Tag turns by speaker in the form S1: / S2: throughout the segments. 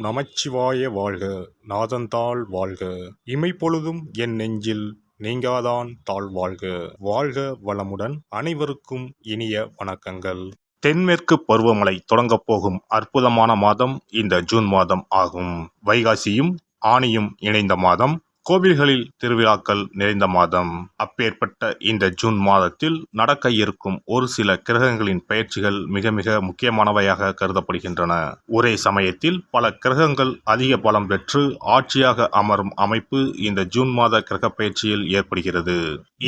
S1: நமச்சிவாய வாழ்க. நாதந்தாள் வாழ்க. இமைப்பொழுதும் என் நெஞ்சில் நீங்காதான் தாழ் வாழ்க. வாழ்க வளமுடன். அனைவருக்கும் இனிய வணக்கங்கள். தென்மேற்கு பருவமழை தொடங்கப் போகும் அற்புதமான மாதம் இந்த ஜூன் மாதம் ஆகும். வைகாசியும் ஆனியும் இணைந்த மாதம். கோவில்களில் திருவிழாக்கள் நிறைந்த மாதம். அப்பேற்பட்ட இந்த ஜூன் மாதத்தில் நடக்க இருக்கும் ஒரு சில கிரகங்களின் பெயர்ச்சிகள் மிக மிக முக்கியமானவையாக கருதப்படுகின்றன. ஒரே சமயத்தில் பல கிரகங்கள் அதிக பலம் பெற்று ஆட்சியாக அமரும் அமைப்பு இந்த ஜூன் மாத கிரக பெயர்ச்சியில் ஏற்படுகிறது.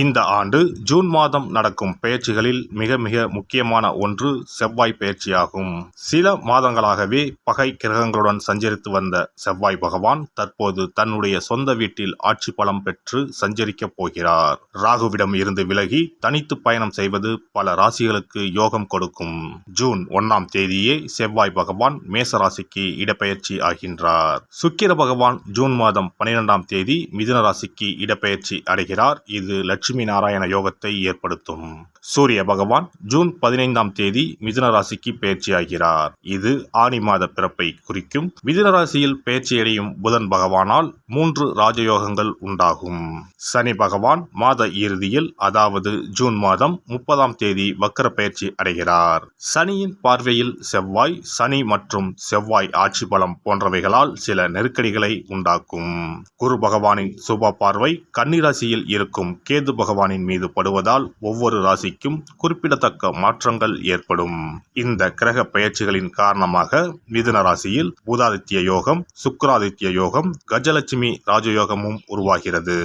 S1: இந்த ஆண்டு ஜூன் மாதம் நடக்கும் பெயர்ச்சிகளில் மிக மிக முக்கியமான ஒன்று செவ்வாய் பெயர்ச்சியாகும். சில மாதங்களாகவே பகை கிரகங்களுடன் சஞ்சரித்து வந்த செவ்வாய் பகவான் தற்போது தன்னுடைய சொந்த வீட்டில் ஆட்சி பலம் பெற்று சஞ்சரிக்கப் போகிறார். ராகுவிடம் இருந்து விலகி தனித்து பயணம் செய்வது பல ராசிகளுக்கு யோகம் கொடுக்கும். ஜூன் 1ஆம் தேதியே செவ்வாய் பகவான் மேச ராசிக்கு இடப்பெயர்ச்சி ஆகின்றார். சுக்கிர பகவான் ஜூன் மாதம் 12ஆம் தேதி மிதுன ராசிக்கு இடப்பெயர்ச்சி அடைகிறார். இது லட்சுமி நாராயண யோகத்தை ஏற்படுத்தும். சூரிய பகவான் ஜூன் 15ஆம் தேதி மிதுன ராசிக்கு பெயர்ச்சியாகிறார். இது ஆனி மாத பிறப்பை குறிக்கும். மிதுன ராசியில் பெயர்ச்சியடையும் புதன் பகவானால் 3 ராஜயோகங்கள் உண்டாகும். சனி பகவான் மாத இறுதியில் அதாவது ஜூன் மாதம் 30ஆம் தேதி வக்கர பெயர்ச்சி அடைகிறார். சனியின் பார்வையில் செவ்வாய், சனி மற்றும் செவ்வாய் ஆட்சி பலம் போன்றவைகளால் சில நெருக்கடிகளை உண்டாக்கும். குரு பகவானின் சுப பார்வை கன்னி ராசியில் இருக்கும் கேது பகவானின் மீது படுவதால் ஒவ்வொரு ராசிக்கும் குறிப்பிடத்தக்க மாற்றங்கள் ஏற்படும். இந்த கிரக பெயர்ச்சிகளின் காரணமாக மிதுன ராசியில் புதாதித்ய யோகம், சுக்கிராதித்ய யோகம், கஜலட்சுமி ராஜயோகமும் உருவாகிறது.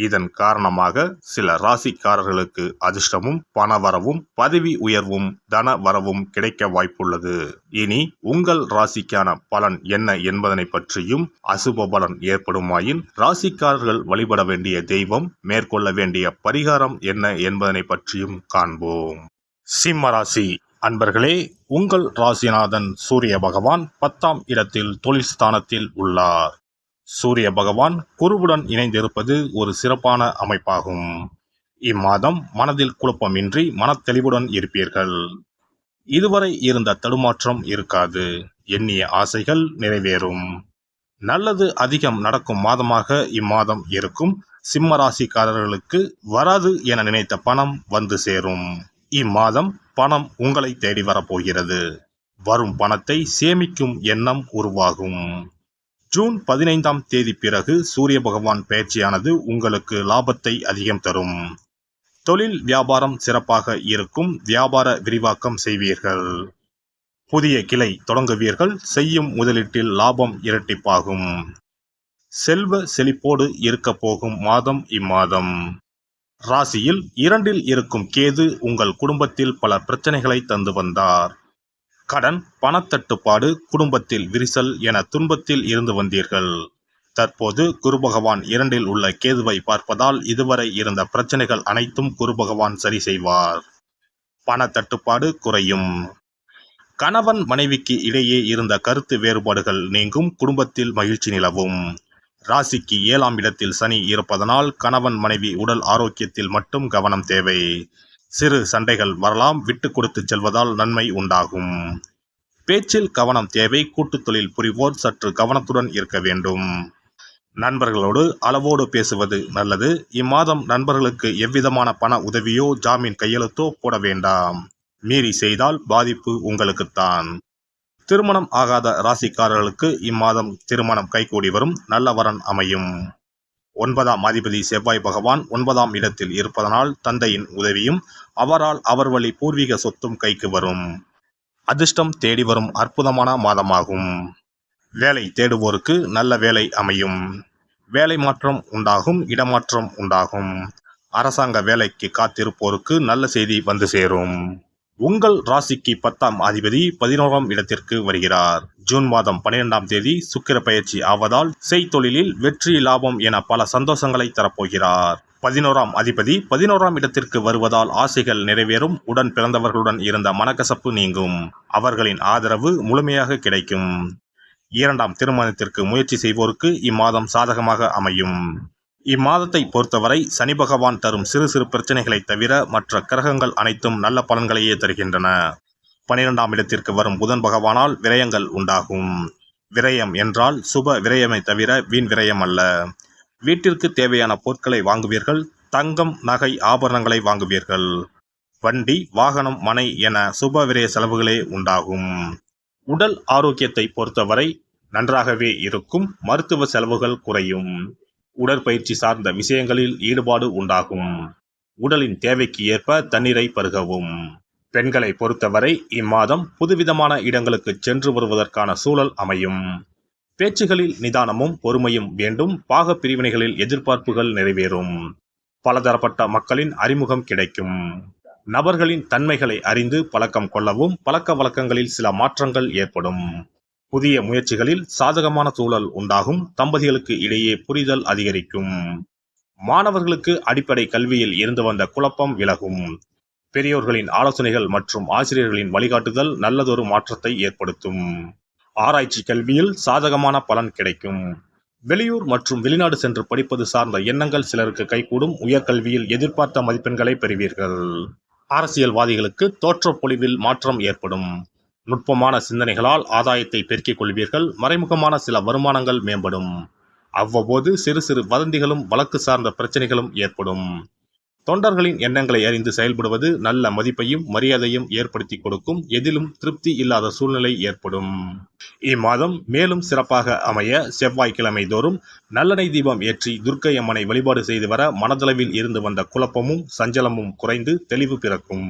S1: இதன் காரணமாக சில ராசிக்காரர்களுக்கு அதிர்ஷ்டமும் பணவரவும் பதவி உயர்வும் தன வரவும் கிடைக்க வாய்ப்புள்ளது. இனி உங்கள் ராசிக்கான பலன் என்ன என்பதனை பற்றியும், அசுப பலன் ஏற்படுமாயின் ராசிக்காரர்கள் வழிபட வேண்டிய தெய்வம், மேற்கொள்ள வேண்டிய பரிகாரம் என்ன என்பதனை பற்றியும் காண்போம். சிம்ம ராசி அன்பர்களே, உங்கள் ராசிநாதன் சூரிய பகவான் 10ஆம் இடத்தில் தொழில் ஸ்தானத்தில் உள்ளார். சூரிய பகவான் குருவுடன் இணைந்திருப்பது ஒரு சிறப்பான அமைப்பாகும். இம்மாதம் மனதில் குழப்பமின்றி மனத்தெளிவுடன் இருப்பீர்கள். இதுவரை இருந்த தடுமாற்றம் இருக்காது. எண்ணிய ஆசைகள் நிறைவேறும். நல்லது அதிகம் நடக்கும் மாதமாக இம்மாதம் இருக்கும். சிம்ம ராசிக்காரர்களுக்கு வராது என நினைத்த பணம் வந்து சேரும். இம்மாதம் பணம் உங்களை தேடி வரப்போகிறது. வரும் பணத்தை சேமிக்கும் எண்ணம் உருவாகும். ஜூன் 15ஆம் தேதி பிறகு சூரிய பகவான் பெயர்ச்சியானது உங்களுக்கு லாபத்தை அதிகம் தரும். தொழில் வியாபாரம் சிறப்பாக இருக்கும். வியாபார விரிவாக்கம் செய்வீர்கள். புதிய கிளை தொடங்குவீர்கள். செய்யும் முதலீட்டில் லாபம் இரட்டிப்பாகும். செல்வ செழிப்போடு இருக்க போகும் மாதம் இம்மாதம். ராசியில் 2இல் இருக்கும் கேது உங்கள் குடும்பத்தில் பல பிரச்சனைகளை தந்து வந்தார். கடன், பணத்தட்டுப்பாடு, குடும்பத்தில் விரிசல் என துன்பத்தில் இருந்து வந்தீர்கள். தற்போது குரு பகவான் 2இல் உள்ள கேதுவை பார்ப்பதால் இதுவரை இருந்த பிரச்சனைகள் அனைத்தும் குரு பகவான் சரி செய்வார். பணத்தட்டுப்பாடு குறையும். கணவன் மனைவிக்கு இடையே இருந்த கருத்து வேறுபாடுகள் நீங்கும். குடும்பத்தில் மகிழ்ச்சி நிலவும். ராசிக்கு 7ஆம் இடத்தில் சனி இருப்பதனால் கணவன் மனைவி உடல் ஆரோக்கியத்தில் மட்டும் கவனம் தேவை. சிறு சண்டைகள் வரலாம். விட்டு கொடுத்து செல்வதால் நன்மை உண்டாகும். பேச்சில் கவனம் தேவை. கூட்டுத் தொழில் புரிவோர் சற்று கவனத்துடன் இருக்க வேண்டும். நண்பர்களோடு அளவோடு பேசுவது நல்லது. இம்மாதம் நண்பர்களுக்கு எவ்விதமான பண உதவியோ ஜாமீன் கையெழுத்தோ போட வேண்டாம். மீறி செய்தால் பாதிப்பு உங்களுக்குத்தான். திருமணம் ஆகாத ராசிக்காரர்களுக்கு இம்மாதம் திருமணம் கைகூடி வரும். நல்ல வரன் அமையும். 9ஆம் அதிபதி செவ்வாய் பகவான் 9ஆம் இடத்தில் இருப்பதனால் தந்தையின் உதவியும் அவரால் அவர் வழி பூர்வீக சொத்தும் கைக்கு வரும். அதிர்ஷ்டம் தேடி வரும் அற்புதமான மாதமாகும். வேலை தேடுவோருக்கு நல்ல வேலை அமையும். வேலை மாற்றம் உண்டாகும். இடமாற்றம் உண்டாகும். அரசாங்க வேலைக்கு காத்திருப்போருக்கு நல்ல செய்தி வந்து சேரும். உங்கள் ராசிக்கு 10ஆம் அதிபதி 11ஆம் இடத்திற்கு வருகிறார். ஜூன் மாதம் 12ஆம் தேதி சுக்கிர பெயர்ச்சி ஆவதால் செய்தொழிலில் வெற்றி, லாபம் என பல சந்தோஷங்களை தரப்போகிறார். 11ஆம் அதிபதி 11ஆம் இடத்திற்கு வருவதால் ஆசைகள் நிறைவேறும். உடன் பிறந்தவர்களுடன் இருந்த மனக்கசப்பு நீங்கும். அவர்களின் ஆதரவு முழுமையாக கிடைக்கும். 2ஆம் திருமணத்திற்கு முயற்சி செய்வோருக்கு இம்மாதம் சாதகமாக அமையும். இம்மாதத்தை பொறுத்தவரை சனி பகவான் தரும் சிறு சிறு பிரச்சனைகளை தவிர மற்ற கிரகங்கள் அனைத்தும் நல்ல பலன்களையே தருகின்றன. 12ஆம் இடத்திற்கு வரும் புதன் பகவானால் விரயங்கள் உண்டாகும். விரயம் என்றால் சுப விரயமை தவிர வீண் விரயம் அல்ல. வீட்டிற்கு தேவையான பொருட்களை வாங்குவீர்கள். தங்கம், நகை, ஆபரணங்களை வாங்குவீர்கள். வண்டி, வாகனம், மனை என சுப விரய செலவுகளே உண்டாகும். உடல் ஆரோக்கியத்தை பொறுத்தவரை நன்றாகவே இருக்கும். மருத்துவ செலவுகள் குறையும். உடற்பயிற்சி சார்ந்த விஷயங்களில் ஈடுபாடு உண்டாகும். உடலின் தேவைக்கு ஏற்ப தண்ணீரை பருகவும். பெண்களை பொறுத்தவரை இம்மாதம் புதுவிதமான இடங்களுக்கு சென்று வருவதற்கான சூழல் அமையும். பேச்சுகளில் நிதானமும் பொறுமையும் வேண்டும். பாக பிரிவினைகளில் எதிர்பார்ப்புகள் நிறைவேறும். பலதரப்பட்ட மக்களின் அறிமுகம் கிடைக்கும். நபர்களின் தன்மைகளை அறிந்து பழக்கம் கொள்ளவும். பழக்க வழக்கங்களில் சில மாற்றங்கள் ஏற்படும். புதிய முயற்சிகளில் சாதகமான சூழல் உண்டாகும். தம்பதிகளுக்கு இடையே புரிதல் அதிகரிக்கும். மாணவர்களுக்கு அடிப்படை கல்வியில் இருந்து வந்த குழப்பம் விலகும். பெரியோர்களின் ஆலோசனைகள் மற்றும் ஆசிரியர்களின் வழிகாட்டுதல் நல்லதொரு மாற்றத்தை ஏற்படுத்தும். ஆராய்ச்சி கல்வியில் சாதகமான பலன் கிடைக்கும். வெளியூர் மற்றும் வெளிநாடு சென்று படிப்பது சார்ந்த எண்ணங்கள் சிலருக்கு கைகூடும். உயர்கல்வியில் எதிர்பார்த்த மதிப்பெண்களை பெறுவீர்கள். அரசியல்வாதிகளுக்கு தோற்றப்பொழிவில் மாற்றம் ஏற்படும். நுட்பமான சிந்தனைகளால் ஆதாயத்தை பெருக்கிக் கொள்வீர்கள். மறைமுகமான சில வருமானங்கள் மேம்படும். அவ்வப்போது சிறு சிறு வதந்திகளும் வழக்கு சார்ந்த பிரச்சனைகளும் ஏற்படும். தொண்டர்களின் எண்ணங்களை அறிந்து செயல்படுவது நல்ல மதிப்பையும் மரியாதையும் ஏற்படுத்தி கொடுக்கும். எதிலும் திருப்தி இல்லாத சூழ்நிலை ஏற்படும். இம்மாதம் மேலும் சிறப்பாக அமைய செவ்வாய்க்கிழமை தோறும் நல்லெண்ணெய் தீபம் ஏற்றி துர்க்கை அம்மனை வழிபாடு செய்து வர மனதளவில் இருந்து வந்த குழப்பமும் சஞ்சலமும் குறைந்து தெளிவு பிறக்கும்.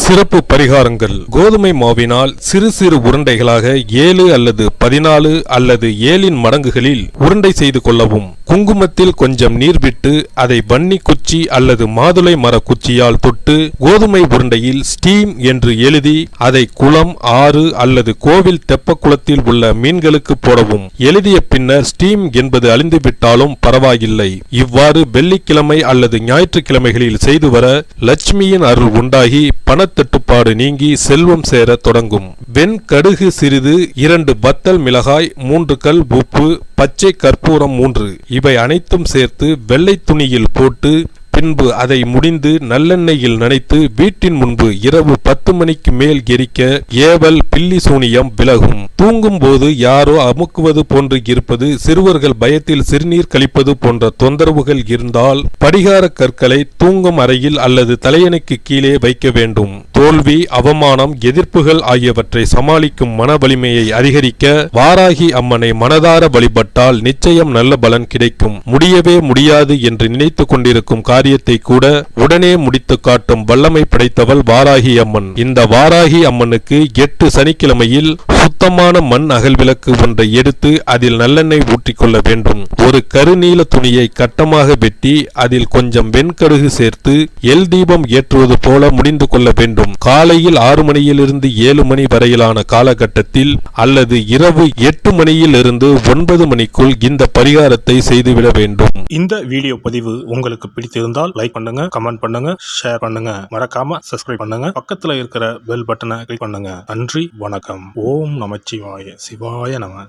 S2: சிறப்பு பரிகாரங்கள். கோதுமை மாவினால் சிறு சிறு உருண்டைகளாக 7 அல்லது 14 அல்லது 7 மடங்குகளில் உருண்டை செய்து கொள்ளவும். குங்குமத்தில் கொஞ்சம் நீர் விட்டு அதை வன்னி குச்சி அல்லது மாதுளை மர குச்சியால் தொட்டு கோதுமை உருண்டையில் ஸ்டீம் என்று எழுதி அதை குளம், ஆறு அல்லது கோவில் தெப்பக்குளத்தில் உள்ள மீன்களுக்கு போடவும். எழுதிய பின்னர் ஸ்டீம் என்பது அழிந்துவிட்டாலும் பரவாயில்லை. இவ்வாறு வெள்ளிக்கிழமை அல்லது ஞாயிற்றுக்கிழமைகளில் செய்து வர லட்சுமியின் அருள் உண்டாகி பணத்தட்டுப்பாடு நீங்கி செல்வம் சேர தொடங்கும். வெண்கடுகு சிறிது, 2 வத்தல் மிளகாய், 3 கல் உப்பு, பச்சை கற்பூரம் 3 இவை அனைத்தும் சேர்த்து வெள்ளை துணியில் போட்டு பின்பு அதை முடிந்து நல்லெண்ணெயில் நனைத்து வீட்டின் முன்பு இரவு 10 மணிக்கு மேல் எரிக்க ஏவல், பில்லி சூனியம் விலகும். தூங்கும் போது யாரோ அமுக்குவது போன்று இருப்பது, சிறுவர்கள் பயத்தில் சிறுநீர் கழிப்பது போன்ற தொந்தரவுகள் இருந்தால் படிகார கற்களை தூங்கும் அறையில் அல்லது தலையணைக்கு கீழே வைக்க வேண்டும். தோல்வி, அவமானம், எதிர்ப்புகள் ஆகியவற்றை சமாளிக்கும் மன வலிமையை அதிகரிக்க வாராகி அம்மனை மனதார வழிபட்டால் நிச்சயம் நல்ல பலன் கிடைக்கும். முடியவே முடியாது என்று நினைத்து கொண்டிருக்கும் காரியத்தை கூட உடனே முடித்து காட்டும் வல்லமை படைத்தவள் வாராகி அம்மன். இந்த வாராகி அம்மனுக்கு 8 சனிக்கிழமையில் சுத்தமான மண் அகல் விளக்கு ஒன்றை எடுத்து அதில் நல்லெண்ணெய் ஊற்றிக்கொள்ள வேண்டும். ஒரு கருநீல துணியை கட்டமாக வெட்டி அதில் கொஞ்சம் வெண்கடுகு சேர்த்து எல் தீபம் ஏற்றுவது போல முடிந்து கொள்ள வேண்டும். காலையில் 6 மணியிலிருந்து 7 மணி வரையிலான காலகட்டத்தில் அல்லது இரவு 8 மணியிலிருந்து 9 மணிக்குள் இந்த பரிகாரத்தை செய்துவிட வேண்டும்.
S1: இந்த வீடியோ பதிவு உங்களுக்கு பிடித்திருந்தால் லைக் பண்ணுங்க, கமெண்ட் பண்ணுங்க, ஷேர் பண்ணுங்க, மறக்காம சப்ஸ்கிரைப் பண்ணுங்க, பக்கத்துல இருக்கிற பெல் பட்டனை கிளிக் பண்ணுங்க. நன்றி, வணக்கம். ஓம் நமச்சிவாய. சிவாய நம.